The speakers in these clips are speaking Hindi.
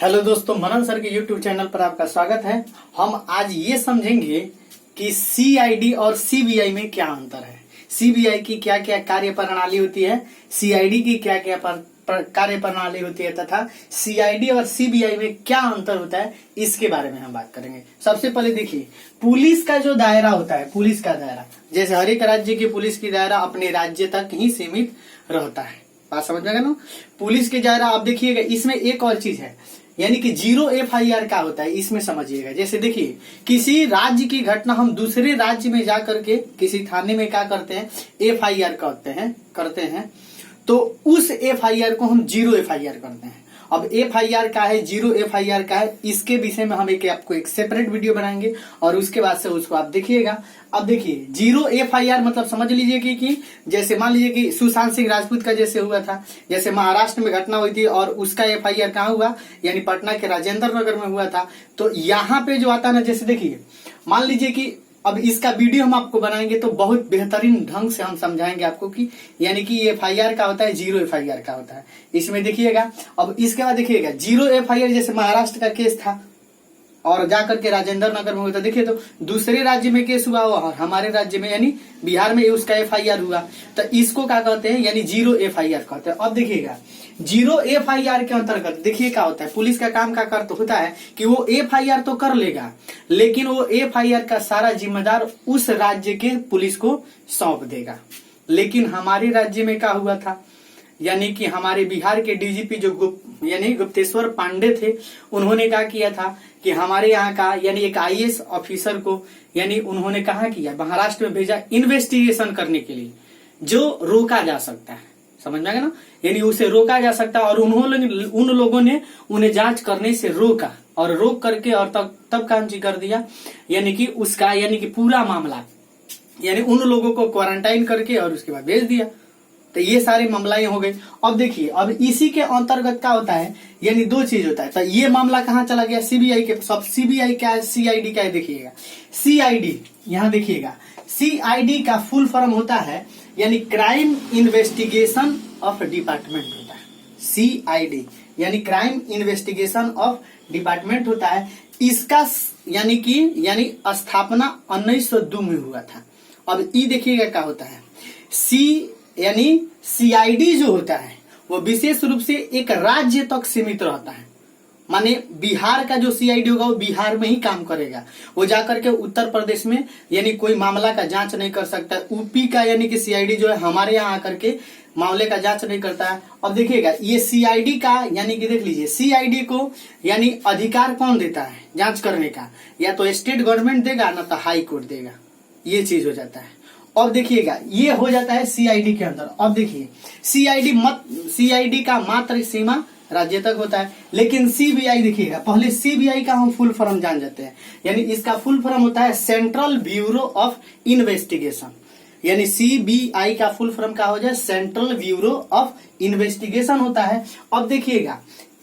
हेलो दोस्तों, मनन सर के यूट्यूब चैनल पर आपका स्वागत है। हम आज ये समझेंगे कि सीआईडी और सीबीआई में क्या अंतर है, सीबीआई की क्या क्या कार्य प्रणाली होती है, सीआईडी की क्या क्या कार्य प्रणाली होती है तथा सीआईडी और सीबीआई में क्या अंतर होता है, इसके बारे में हम बात करेंगे। सबसे पहले देखिए, पुलिस का जो दायरा होता है, पुलिस का दायरा जैसे हर एक राज्य की पुलिस की दायरा अपने राज्य तक ही सीमित रहता है। बात समझ में आया ना। पुलिस के दायरा आप देखिएगा, इसमें एक और चीज है, यानी कि 0 FIR का होता है, इसमें समझिएगा। जैसे देखिए, किसी राज्य की घटना हम दूसरे राज्य में जाकर के किसी थाने में क्या करते हैं, FIR करते हैं तो उस FIR को हम 0 FIR करते हैं। अब FIR का है, 0 FIR का है, इसके विषय में हम आपको एक सेपरेट वीडियो बनाएंगे और उसके बाद से उसको आप देखिएगा। अब देखिए, 0 FIR मतलब समझ लीजिए कि जैसे मान लीजिए कि सुशांत सिंह राजपूत का जैसे हुआ था, जैसे महाराष्ट्र में घटना हुई थी और उसका FIR कहाँ हुआ, यानी पटना के राजेंद्र नगर में हुआ था। तो यहाँ पे जो आता है ना, जैसे देखिए मान लीजिए कि अब इसका वीडियो हम आपको बनाएंगे तो बहुत बेहतरीन ढंग से हम समझाएंगे आपको कि यानी कि FIR का होता है, 0 FIR का होता है, इसमें देखिएगा। अब इसके बाद देखिएगा 0 FIR जैसे महाराष्ट्र का केस था और जाकर के राजेंद्र नगर में हुआ था, देखिए तो दूसरे राज्य में केस हुआ और हमारे राज्य में यानी बिहार में उसका FIR हुआ, तो इसको क्या कहते हैं, यानी 0 FIR कहते हैं। अब देखिएगा 0 FIR के अंतर्गत देखिए क्या होता है, पुलिस का काम का कर तो होता है कि वो FIR तो कर लेगा, लेकिन वो FIR का सारा जिम्मेदार उस राज्य के पुलिस को सौंप देगा। लेकिन हमारे राज्य में क्या हुआ था, यानी कि हमारे बिहार के डीजीपी जो गुप्तेश्वर पांडे थे, उन्होंने क्या किया था कि हमारे यहाँ का यानी एक IAS ऑफिसर को यानी उन्होंने कहा किया महाराष्ट्र में भेजा इन्वेस्टिगेशन करने के लिए, जो रोका जा सकता है, समझ में आएगा ना, यानी उसे रोका जा सकता है। और उन लोगों ने उन्हें जांच करने से रोका और रोक करके और तब काम कर दिया, यानी कि उसका यानी कि पूरा मामला यानी उन लोगों को क्वारंटाइन करके और उसके बाद भेज दिया। तो ये सारे मामलाएं हो गए। अब देखिए, अब इसी के अंतर्गत क्या होता है, यानी दो चीज होता है। तो ये मामला कहाँ चला गया, सीबीआई के। सब सीबीआई क्या है, सीआईडी क्या है, देखिएगा सीआईडी, यहाँ देखिएगा सीआईडी का फुल फॉर्म होता है यानी क्राइम इन्वेस्टिगेशन ऑफ डिपार्टमेंट होता है। सीआईडी यानी क्राइम इन्वेस्टिगेशन ऑफ डिपार्टमेंट होता है। इसका यानी स्थापना 1902 में हुआ था। अब ई देखिएगा क्या होता है, यानी सीआईडी जो होता है वो विशेष रूप से एक राज्य तक सीमित रहता है। माने बिहार का जो सीआईडी होगा वो बिहार में ही काम करेगा, वो जाकर के उत्तर प्रदेश में यानी कोई मामला का जांच नहीं कर सकता। यूपी का यानी कि सीआईडी जो है हमारे यहाँ आकर के मामले का जांच नहीं करता है। अब देखिएगा ये सीआईडी का यानी कि देख लीजिए, सीआईडी को यानी अधिकार कौन देता है जांच करने का, या तो स्टेट गवर्नमेंट देगा ना तो हाई कोर्ट देगा, ये चीज हो जाता है। अब देखिएगा ये हो जाता है सीआईडी के अंदर। अब देखिए सीआईडी का मात्र सीमा राज्य तक होता है, लेकिन सीबीआई देखिएगा, पहले सीबीआई का हम फुल फॉर्म जान जाते हैं, यानी इसका फुल फॉर्म होता है सेंट्रल ब्यूरो ऑफ इन्वेस्टिगेशन। यानी सीबीआई का फुल फॉर्म क्या हो जाए, सेंट्रल ब्यूरो ऑफ इन्वेस्टिगेशन होता है। अब देखिएगा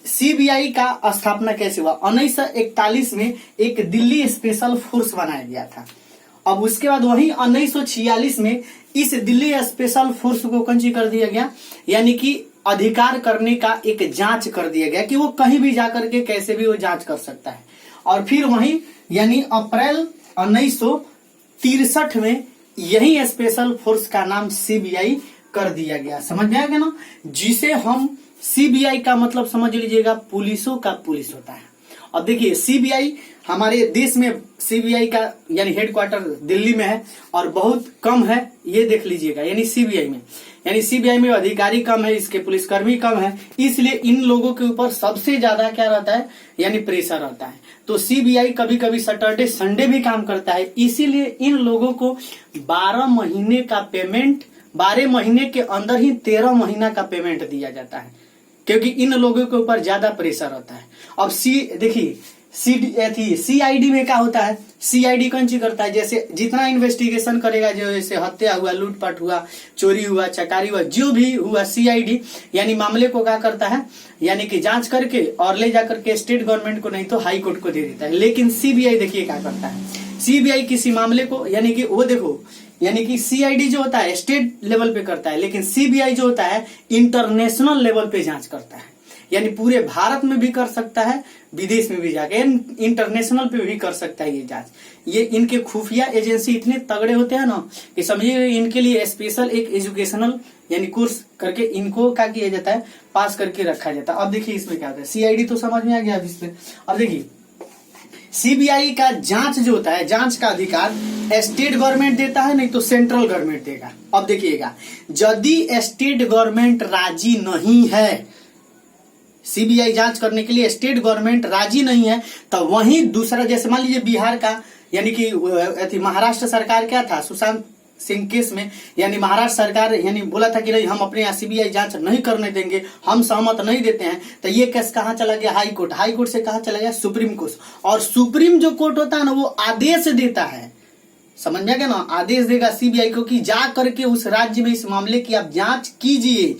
सीबीआई का स्थापना कैसे हुआ, 1941 में एक दिल्ली स्पेशल फोर्स बनाया गया था। अब उसके बाद वही 1946 में इस दिल्ली स्पेशल फोर्स को कंची कर दिया गया, यानी कि अधिकार करने का एक जांच कर दिया गया कि वो कहीं भी जाकर के कैसे भी वो जांच कर सकता है। और फिर वही यानी अप्रैल 1963 में यही स्पेशल फोर्स का नाम सीबीआई कर दिया गया। समझ में आएगा ना, जिसे हम सीबीआई का मतलब समझ लीजिएगा पुलिसों का पुलिस होता है। अब देखिए सीबीआई हमारे देश में सीबीआई का यानी हेडक्वार्टर दिल्ली में है और बहुत कम है, ये देख लीजिएगा। यानी सीबीआई में अधिकारी कम है, इसके पुलिसकर्मी कम है, इसलिए इन लोगों के ऊपर सबसे ज्यादा क्या रहता है, यानी प्रेशर रहता है। तो सीबीआई कभी कभी सैटरडे संडे भी काम करता है, इसीलिए इन लोगों को 12 महीने का पेमेंट, 12 महीने के अंदर ही 13 महीना का पेमेंट दिया जाता है, क्योंकि इन लोगों के ऊपर ज्यादा प्रेशर होता है। अब देखिए सीआईडी में क्या होता है, सीआईडी कौन चीज करता है, जैसे जितना इन्वेस्टिगेशन करेगा, जो जैसे हत्या हुआ, लूटपाट हुआ, चोरी हुआ, चकारी हुआ, जो भी हुआ, सीआईडी यानी मामले को क्या करता है, यानी कि जांच करके और ले जाकर के स्टेट गवर्नमेंट को नहीं तो हाई कोर्ट को दे देता है। लेकिन सीबीआई देखिए क्या करता है, सीबीआई किसी मामले को यानी कि वो देखो, यानी कि सीआईडी जो होता है स्टेट लेवल पे करता है, लेकिन सीबीआई जो होता है इंटरनेशनल लेवल पे जांच करता है। यानी पूरे भारत में भी कर सकता है, विदेश में भी जाके इंटरनेशनल पे भी कर सकता है ये जांच। ये इनके खुफिया एजेंसी इतने तगड़े होते हैं ना कि समझिए इनके लिए स्पेशल एक एजुकेशनल यानी कोर्स करके इनको क्या किया जाता है, पास करके रखा जाता है। अब देखिए इसमें क्या होता है, सीआईडी तो समझ में आ गया अब इसमें। अब देखिए सीबीआई का जांच जो होता है, जांच का अधिकार स्टेट गवर्नमेंट देता है, नहीं तो सेंट्रल गवर्नमेंट देगा। अब देखिएगा, यदि स्टेट गवर्नमेंट राजी नहीं है सीबीआई जांच करने के लिए, स्टेट गवर्नमेंट राजी नहीं है, तो वहीं दूसरा, जैसे मान लीजिए बिहार का यानी कि महाराष्ट्र सरकार क्या था सुशांत सिंह केस में, यानी महाराष्ट्र सरकार यानी बोला था कि नहीं हम अपने यहाँ सीबीआई जांच नहीं करने देंगे, हम सहमत नहीं देते हैं, तो ये केस कहाँ चला गया, हाई कोर्ट। हाई कोर्ट से कहाँ चला गया, सुप्रीम कोर्ट। और सुप्रीम जो कोर्ट होता है ना, वो आदेश देता है, समझ में आ गया ना, आदेश देगा सीबीआई को कि जा करके उस राज्य में इस मामले की आप जांच कीजिए।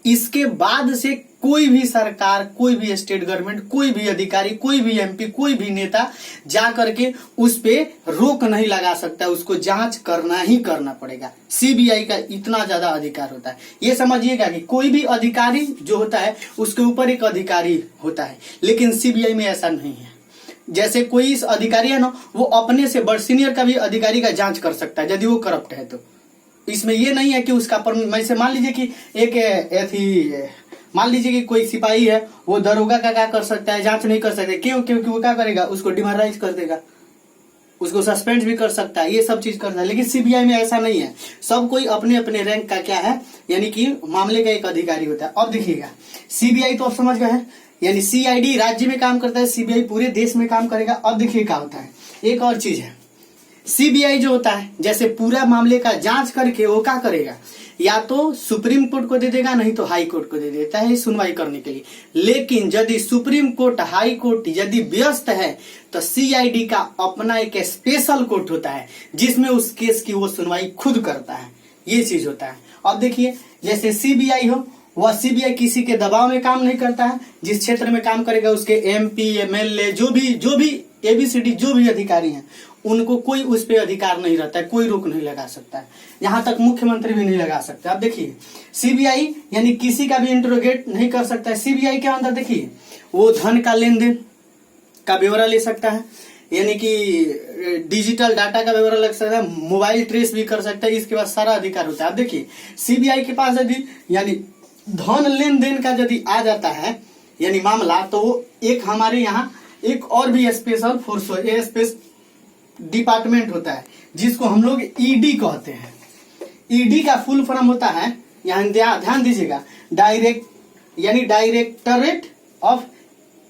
इसके बाद से कोई भी सरकार, कोई भी स्टेट गवर्नमेंट, कोई भी अधिकारी, कोई भी एमपी, कोई भी नेता जा करके उस पे रोक नहीं लगा सकता, उसको जांच करना ही करना पड़ेगा। सीबीआई का इतना ज्यादा अधिकार होता है। ये समझिएगा कि कोई भी अधिकारी जो होता है उसके ऊपर एक अधिकारी होता है, लेकिन सीबीआई में ऐसा नहीं है। जैसे कोई इस अधिकारी है ना, वो अपने से बड़ सीनियर का भी अधिकारी का जांच कर सकता है यदि वो करप्ट है तो। इसमें ये नहीं है कि उसका जैसे मान लीजिए कि एक मान लीजिए कि कोई सिपाही है, वो दरोगा का क्या कर सकता है, जांच नहीं कर सकते। क्यों? क्योंकि वो क्या करेगा, उसको डिमोरलाइज कर देगा, उसको सस्पेंड भी कर सकता है, ये सब चीज करता है। लेकिन सीबीआई में ऐसा नहीं है, सब कोई अपने अपने रैंक का क्या है, यानी कि मामले का एक अधिकारी होता है। अब देखिएगा, सीबीआई तो आप समझ गए हैं, यानी सीआईडी राज्य में काम करता है, सीबीआई पूरे देश में काम करेगा। अब देखिए क्या होता है, एक और चीज है, सीबीआई जो होता है जैसे पूरा मामले का जांच करके वो क्या करेगा, या तो सुप्रीम कोर्ट को दे देगा, नहीं तो हाई कोर्ट को दे देता है सुनवाई करने के लिए। लेकिन यदि सुप्रीम कोर्ट, हाई कोर्ट यदि व्यस्त है, तो सीआईडी का अपना एक स्पेशल कोर्ट होता है जिसमें उस केस की वो सुनवाई खुद करता है। ये चीज होता है। अब देखिए, जैसे सीबीआई हो, वह सीबीआई किसी के दबाव में काम नहीं करता है। जिस क्षेत्र में काम करेगा उसके एमपी, एमएलए, जो भी एबीसीडी जो भी अधिकारी हैं, उनको कोई उस पर अधिकार नहीं रहता है, कोई रोक नहीं लगा सकता है, यहाँ तक मुख्यमंत्री भी नहीं लगा सकता। अब देखिए, सीबीआई यानी किसी का भी इंटरोगेट नहीं कर सकता है। सीबीआई के अंदर देखिए, वो धन का लेन देन का ब्यौरा ले सकता है, यानी कि डिजिटल डाटा का ब्यौरा लग सकता है, मोबाइल ट्रेस भी कर सकता है, इसके बाद सारा अधिकार होता है। अब देखिए, सीबीआई के पास यदि यानी धन लेन देन का यदि आ जाता है यानी मामला, तो वो एक हमारे यहाँ एक और भी स्पेशल फोर्स, स्पेस डिपार्टमेंट होता है जिसको हम लोग ईडी कहते हैं। ईडी का फुल फॉर्म होता है, यहाँ ध्यान दीजिएगा, डायरेक्टरेट ऑफ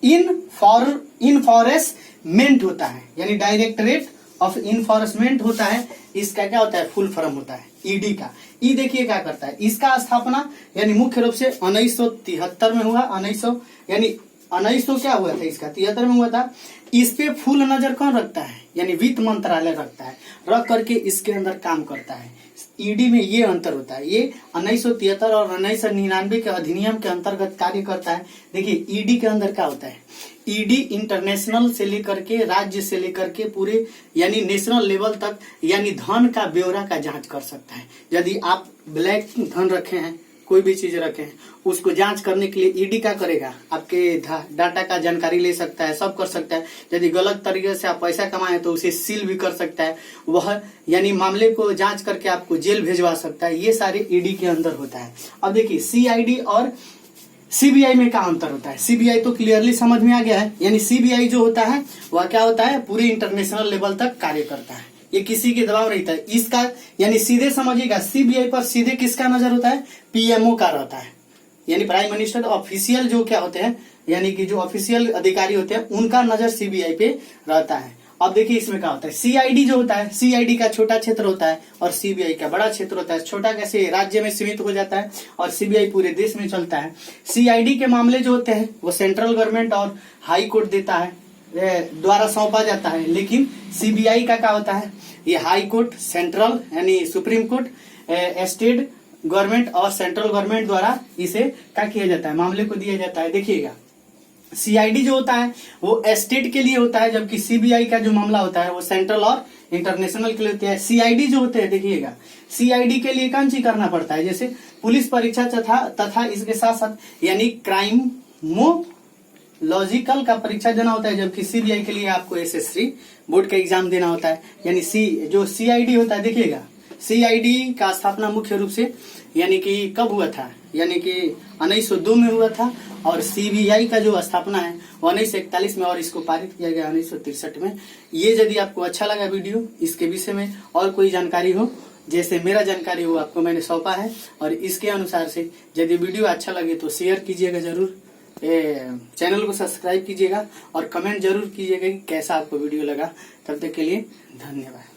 इनफोर्समेंट होता है, यानी डायरेक्टरेट ऑफ इन्फोर्समेंट होता है। इसका क्या होता है, फुल फॉर्म होता है ईडी का। ई देखिए क्या करता है, इसका स्थापना यानी मुख्य रूप से 1973 में हुआ। 1900 क्या हुआ था इसका, 73 में हुआ था। इस पे फुल नजर कौन रखता है, यानी वित्त मंत्रालय रखता है, रख करके इसके अंदर काम करता है। ईडी में ये अंतर होता है, ये 1973 और 1999 के अधिनियम के अंतर्गत कार्य करता है। देखिए ईडी के अंदर क्या होता है, ईडी इंटरनेशनल से लेकर के, राज्य से लेकर के पूरे यानी नेशनल लेवल तक यानी धन का ब्यौरा का जांच कर सकता है। यदि आप ब्लैक धन रखे हैं, कोई भी चीज रखे हैं, उसको जांच करने के लिए ईडी क्या करेगा, आपके डाटा का जानकारी ले सकता है, सब कर सकता है। यदि गलत तरीके से आप पैसा कमाए तो उसे सील भी कर सकता है, वह यानी मामले को जांच करके आपको जेल भेजवा सकता है। ये सारे ईडी के अंदर होता है। अब देखिए, सीआईडी और सीबीआई में क्या अंतर होता है। सीबीआई तो क्लियरली समझ में आ गया है, यानी सीबीआई जो होता है वह क्या होता है, पूरे इंटरनेशनल लेवल तक कार्य करता है, ये किसी के दबाव नहीं था। इसका यानी सीधे समझिएगा, सीबीआई पर सीधे किसका नजर होता है, पीएमओ का रहता है, यानी प्राइम मिनिस्टर। ऑफिशियल जो क्या होते हैं, यानी कि जो ऑफिशियल अधिकारी होते हैं, उनका नजर सीबीआई पे रहता है। अब देखिए इसमें क्या होता है, सीआईडी जो होता है, सीआईडी का छोटा क्षेत्र होता है और सीबीआई का बड़ा क्षेत्र होता है। छोटा कैसे, राज्य में सीमित हो जाता है और सीबीआई पूरे देश में चलता है। सीआईडी के मामले जो होते हैं वो सेंट्रल गवर्नमेंट और हाई कोर्ट देता है, द्वारा सौंपा जाता है। लेकिन सीबीआई का क्या होता है, ये हाई कोर्ट, सेंट्रल यानी सुप्रीम कोर्ट, स्टेट गवर्नमेंट और सेंट्रल गवर्नमेंट द्वारा इसे क्या किया जाता है, मामले को दिया जाता है। देखिएगा, सीआईडी जो होता है वो स्टेट के लिए होता है, जबकि सीबीआई का जो मामला होता है वो सेंट्रल और इंटरनेशनल के लिए होता है। सीआईडी जो होते हैं, देखिएगा, सीआईडी के लिए कौन सी करना पड़ता है, जैसे पुलिस परीक्षा तथा इसके साथ साथ यानी क्राइम लॉजिकल का परीक्षा देना होता है, जबकि सीबीआई के लिए आपको एसएससी बोर्ड का एग्जाम देना होता है। यानी जो सीआईडी होता है, देखिएगा सीआईडी का स्थापना मुख्य रूप से यानी कि कब हुआ था, यानी कि 1902 में हुआ था, और सीबीआई का जो स्थापना है वो 1941 में, और इसको पारित किया गया 1963 में। ये यदि आपको अच्छा लगा वीडियो, इसके विषय में और कोई जानकारी हो, जैसे मेरा जानकारी हो आपको मैंने सौंपा है, और इसके अनुसार से यदि वीडियो अच्छा लगे तो शेयर कीजिएगा जरूर, चैनल को सब्सक्राइब कीजिएगा और कमेंट जरूर कीजिएगा कि कैसा आपको वीडियो लगा। तब तक के लिए धन्यवाद।